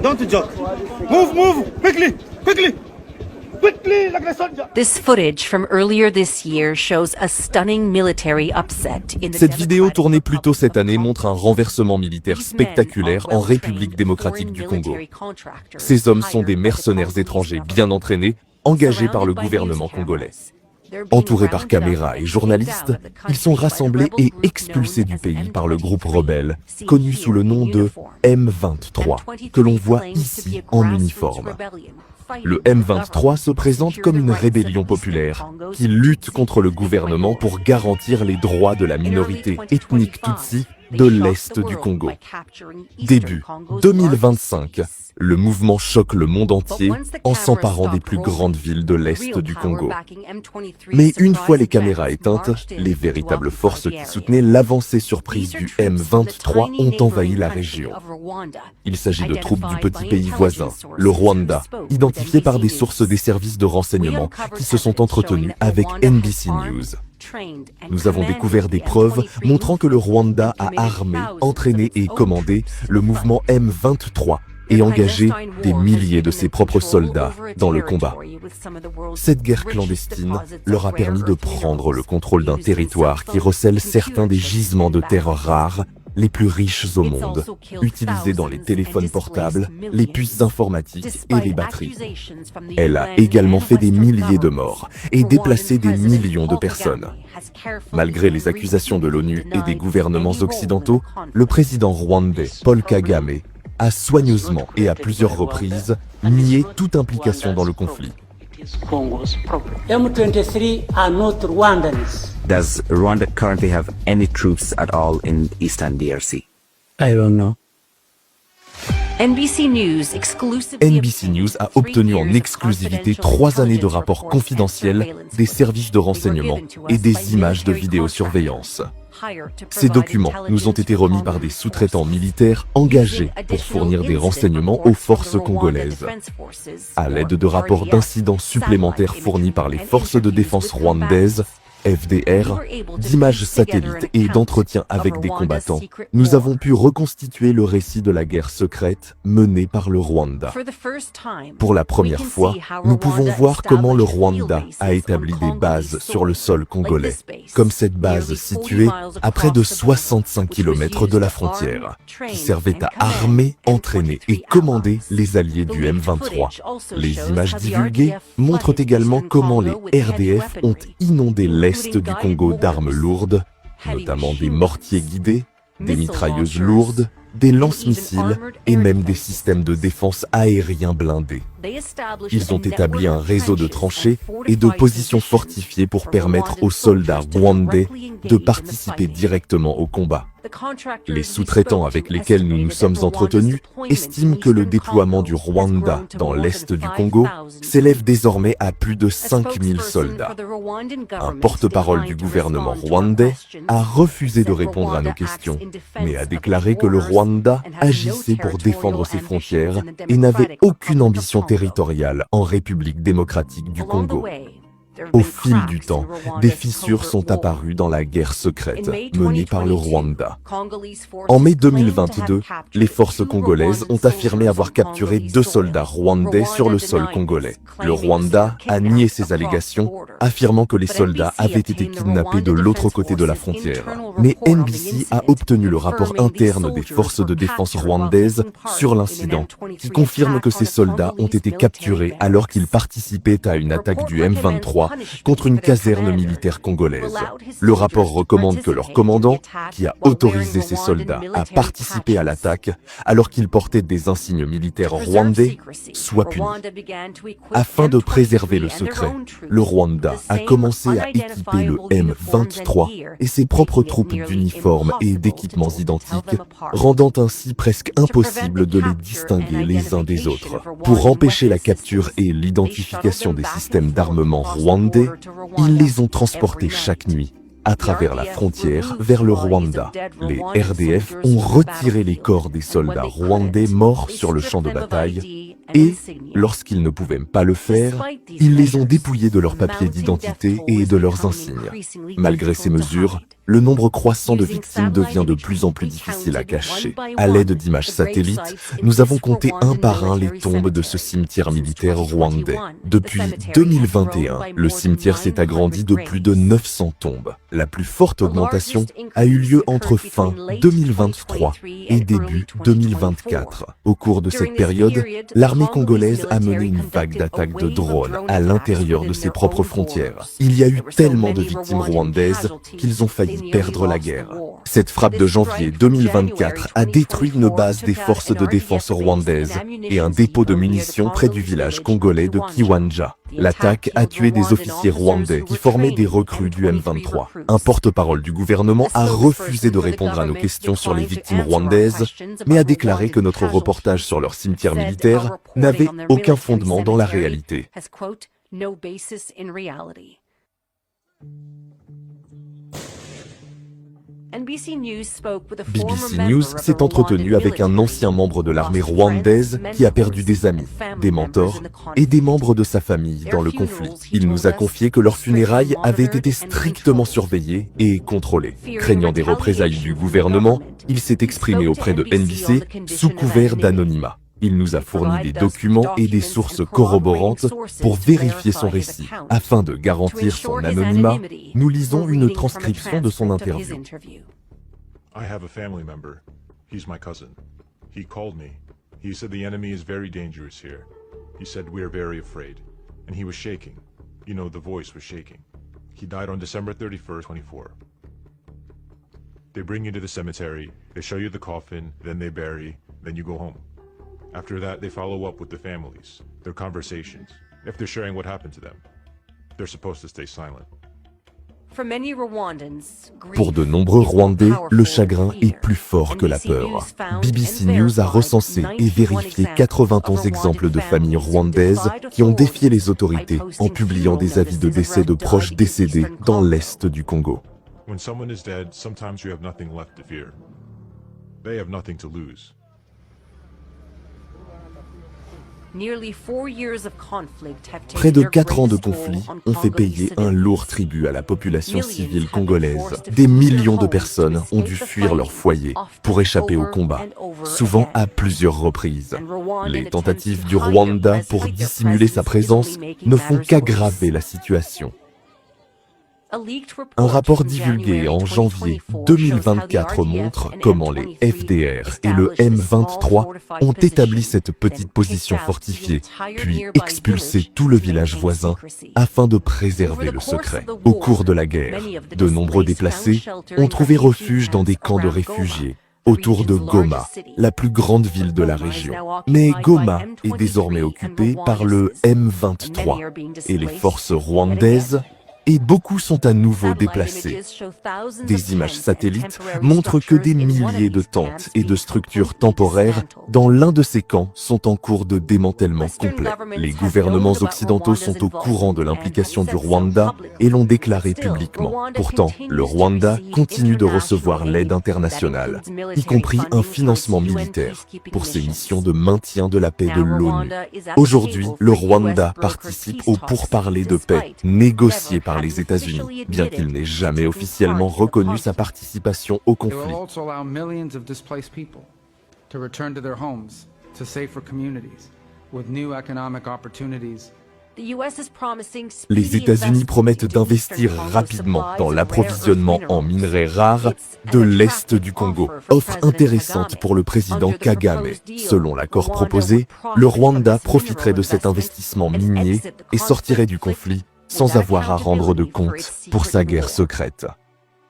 Don't joke. Move, quickly, quickly, quickly, like the soldier. This footage from earlier this year shows a stunning military upset in the Cette vidéo tournée plus tôt cette année montre un renversement militaire spectaculaire en République démocratique du Congo. Ces hommes sont des mercenaires étrangers bien entraînés, engagés par le gouvernement congolais. Entourés par caméras et journalistes, ils sont rassemblés et expulsés du pays par le groupe rebelle, connu sous le nom de M23, que l'on voit ici en uniforme. Le M23 se présente comme une rébellion populaire qui lutte contre le gouvernement pour garantir les droits de la minorité ethnique Tutsi de l'Est du Congo. Début 2025, le mouvement choque le monde entier en s'emparant des plus grandes villes de l'Est du Congo. Mais une fois les caméras éteintes, les véritables forces qui soutenaient l'avancée surprise du M23 ont envahi la région. Il s'agit de troupes du petit pays voisin, le Rwanda, identifiées par des sources des services de renseignement qui se sont entretenues avec NBC News. Nous avons découvert des preuves montrant que le Rwanda a armé, entraîné et commandé le mouvement M23 et engagé des milliers de ses propres soldats dans le combat. Cette guerre clandestine leur a permis de prendre le contrôle d'un territoire qui recèle certains des gisements de terres rares les plus riches au monde, utilisés dans les téléphones portables, les puces informatiques et les batteries. Elle a également fait des milliers de morts et déplacé des millions de personnes. Malgré les accusations de l'ONU et des gouvernements occidentaux, le président rwandais Paul Kagame a soigneusement et à plusieurs reprises nié toute implication dans le conflit. M23 are not Rwandans. Does Rwanda currently have any troops at all in Eastern DRC? I don't know. NBC News a obtenu en exclusivité 3 années de rapports confidentiels des services de renseignement et des images de vidéosurveillance. Ces documents nous ont été remis par des sous-traitants militaires engagés pour fournir des renseignements aux forces congolaises. À l'aide de rapports d'incidents supplémentaires fournis par les forces de défense rwandaises, FDR, d'images satellites et d'entretiens avec des combattants, nous avons pu reconstituer le récit de la guerre secrète menée par le Rwanda. Pour la première fois, nous pouvons voir comment le Rwanda a établi des bases sur le sol congolais, comme cette base située à près de 65 km de la frontière, qui servait à armer, entraîner et commander les alliés du M23. Les images divulguées montrent également comment les RDF ont inondé l'Est du Congo d'armes lourdes, notamment des mortiers guidés, des mitrailleuses lourdes, des lance-missiles et même des systèmes de défense aériens blindés. Ils ont établi un réseau de tranchées et de positions fortifiées pour permettre aux soldats rwandais de participer directement au combat. Les sous-traitants avec lesquels nous nous sommes entretenus estiment que le déploiement du Rwanda dans l'Est du Congo s'élève désormais à plus de 5000 soldats. Un porte-parole du gouvernement rwandais a refusé de répondre à nos questions, mais a déclaré que le Rwanda agissait pour défendre ses frontières et n'avait aucune ambition territoriale en République démocratique du Congo. Au fil du temps, des fissures sont apparues dans la guerre secrète menée par le Rwanda. En mai 2022, les forces congolaises ont affirmé avoir capturé 2 soldats rwandais sur le sol congolais. Le Rwanda a nié ces allégations, affirmant que les soldats avaient été kidnappés de l'autre côté de la frontière. Mais NBC a obtenu le rapport interne des forces de défense rwandaises sur l'incident, qui confirme que ces soldats ont été capturés alors qu'ils participaient à une attaque du M23 contre une caserne militaire congolaise. Le rapport recommande que leur commandant, qui a autorisé ces soldats à participer à l'attaque alors qu'ils portaient des insignes militaires rwandais, soit puni. Afin de préserver le secret, le Rwanda a commencé à équiper le M23 et ses propres troupes d'uniformes et d'équipements identiques, rendant ainsi presque impossible de les distinguer les uns des autres. Pour empêcher la capture et l'identification des systèmes d'armement rwandais, ils les ont transportés chaque nuit à travers la frontière vers le Rwanda. Les RDF ont retiré les corps des soldats rwandais morts sur le champ de bataille et, lorsqu'ils ne pouvaient pas le faire, ils les ont dépouillés de leurs papiers d'identité et de leurs insignes. Malgré ces mesures, le nombre croissant de victimes devient de plus en plus difficile à cacher. À l'aide d'images satellites, nous avons compté un par un les tombes de ce cimetière militaire rwandais. Depuis 2021, le cimetière s'est agrandi de plus de 900 tombes. La plus forte augmentation a eu lieu entre fin 2023 et début 2024. Au cours de cette période, l'armée congolaise a mené une vague d'attaques de drones à l'intérieur de ses propres frontières. Il y a eu tellement de victimes rwandaises qu'ils ont failli perdre la guerre. Cette frappe de janvier 2024 a détruit une base des forces de défense rwandaises et un dépôt de munitions près du village congolais de Kiwanja. L'attaque a tué des officiers rwandais qui formaient des recrues du M23. Un porte-parole du gouvernement a refusé de répondre à nos questions sur les victimes rwandaises, mais a déclaré que notre reportage sur leur cimetière militaire n'avait aucun fondement dans la réalité. BBC News s'est entretenu avec un ancien membre de l'armée rwandaise qui a perdu des amis, des mentors et des membres de sa famille dans le conflit. Il nous a confié que leurs funérailles avaient été strictement surveillées et contrôlées. Craignant des représailles du gouvernement, il s'est exprimé auprès de NBC sous couvert d'anonymat. Il nous a fourni des documents et des sources corroborantes pour vérifier son récit. Afin de garantir son anonymat, nous lisons une transcription de son interview. I have a family member. He's my cousin. He called me. He said the enemy is very dangerous here. He said we're very afraid. And he was shaking. You know, the voice was shaking. He died on December 31st, 24. They bring you to the cemetery, they show you the coffin, then they bury, then you go home. After that, they follow up with the families, their conversations, if they're sharing what happened to them. They're supposed to stay silent. Pour de nombreux Rwandais, le chagrin est plus fort que la peur. BBC News a recensé et vérifié 91 exemples de familles rwandaises qui ont défié les autorités en publiant des avis de décès de proches décédés dans l'est du Congo. When someone is dead, sometimes you have nothing left to fear. They have nothing to lose. Près de 4 ans de conflit ont fait payer un lourd tribut à la population civile congolaise. Des millions de personnes ont dû fuir leur foyer pour échapper au combat, souvent à plusieurs reprises. Les tentatives du Rwanda pour dissimuler sa présence ne font qu'aggraver la situation. Un rapport divulgué en janvier 2024 montre comment les FDR et le M23 ont établi cette petite position fortifiée, puis expulsé tout le village voisin afin de préserver le secret. Au cours de la guerre, de nombreux déplacés ont trouvé refuge dans des camps de réfugiés autour de Goma, la plus grande ville de la région. Mais Goma est désormais occupée par le M23 et les forces rwandaises, et beaucoup sont à nouveau déplacés. Des images satellites montrent que des milliers de tentes et de structures temporaires dans l'un de ces camps sont en cours de démantèlement complet. Les gouvernements occidentaux sont au courant de l'implication du Rwanda et l'ont déclaré publiquement. Pourtant, le Rwanda continue de recevoir l'aide internationale, y compris un financement militaire, pour ses missions de maintien de la paix de l'ONU. Aujourd'hui, le Rwanda participe aux pourparlers de paix négociés par les États-Unis, bien qu'il n'ait jamais officiellement reconnu sa participation au conflit. Les États-Unis promettent d'investir rapidement dans l'approvisionnement en minerais rares de l'Est du Congo, offre intéressante pour le président Kagame. Selon l'accord proposé, le Rwanda profiterait de cet investissement minier et sortirait du conflit sans avoir à rendre de compte pour sa guerre secrète.